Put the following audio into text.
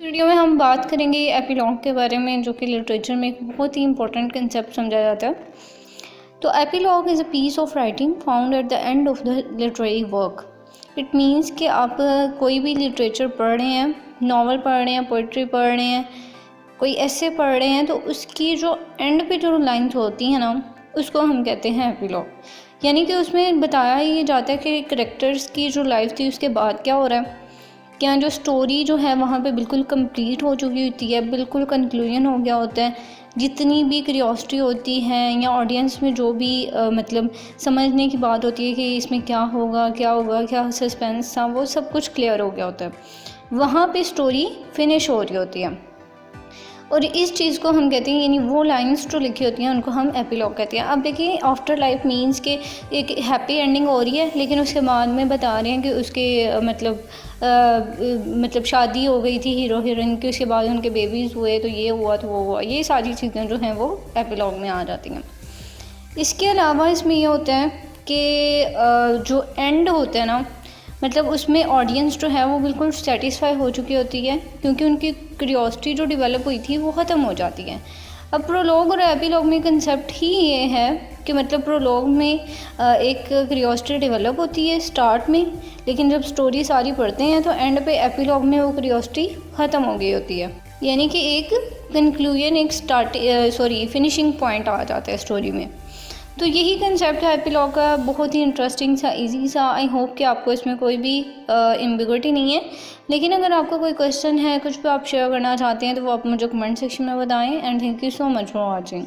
Video में हम बात करेंगे एपिलॉग के बारे में, जो कि लिटरेचर में एक बहुत ही इंपॉर्टेंट कंसेप्ट समझा जाता है। तो epilogue is a piece of writing found at the end of the literary work. It means कि आप कोई भी लिटरेचर पढ़ रहे हैं, नॉवल पढ़ रहे हैं, पोइट्री पढ़ रहे हैं, कोई ऐसे पढ़ रहे हैं, तो उसकी जो एंड पे जो लाइन्स होती हैं ना, उसको हम कहते हैं एपिलॉग। यानी कि उसमें बताया ही जाता है कि करेक्टर्स की जो लाइफ थी उसके बाद क्या हो रहा है, क्या जो स्टोरी जो है वहाँ पे बिल्कुल कंप्लीट हो चुकी होती है, बिल्कुल कंक्लूजन हो गया होता है। जितनी भी क्यूरियोसिटी होती है या ऑडियंस में जो भी मतलब समझने की बात होती है कि इसमें क्या होगा, क्या सस्पेंस था, वो सब कुछ क्लियर हो गया होता है। वहाँ पे स्टोरी फिनिश हो रही होती है और इस चीज़ को हम कहते हैं, यानी वो लाइंस जो लिखी होती हैं उनको हम एपिलॉग कहते हैं। अब देखिए, आफ्टर लाइफ मीन्स के एक हैप्पी एंडिंग हो रही है, लेकिन उसके बाद में बता रहे हैं कि उसके मतलब शादी हो गई थी हीरो हीरोइन की, उसके बाद उनके बेबीज़ हुए, तो ये हुआ तो वो हुआ, ये सारी चीज़ें जो हैं वो एपिलॉग में आ जाती हैं। इसके अलावा इसमें ये होता है कि जो एंड होता है ना, मतलब उसमें ऑडियंस जो है वो बिल्कुल सेटिस्फाई हो चुकी होती है, क्योंकि उनकी क्यूरियोसिटी जो डेवलप हुई थी वो ख़त्म हो जाती है। अब प्रोलॉग और एपिलॉग में कंसेप्ट ही ये है कि मतलब प्रोलॉग में एक क्यूरियोसिटी डेवलप होती है स्टार्ट में, लेकिन जब स्टोरी सारी पढ़ते हैं तो एंड पे एपिलॉग में वो क्यूरियोसिटी ख़त्म हो गई होती है। यानी कि एक कंक्लूजन, एक फिनिशिंग पॉइंट आ जाता है स्टोरी में। तो यही कंसेप्ट है एपिलॉग का, बहुत ही इंटरेस्टिंग सा, इजी सा। आई होप कि आपको इसमें कोई भी एम्बिग्विटी नहीं है। लेकिन अगर आपका कोई क्वेश्चन है, कुछ भी आप शेयर करना चाहते हैं, तो वो आप मुझे कमेंट सेक्शन में बताएं। And thank you so much for watching.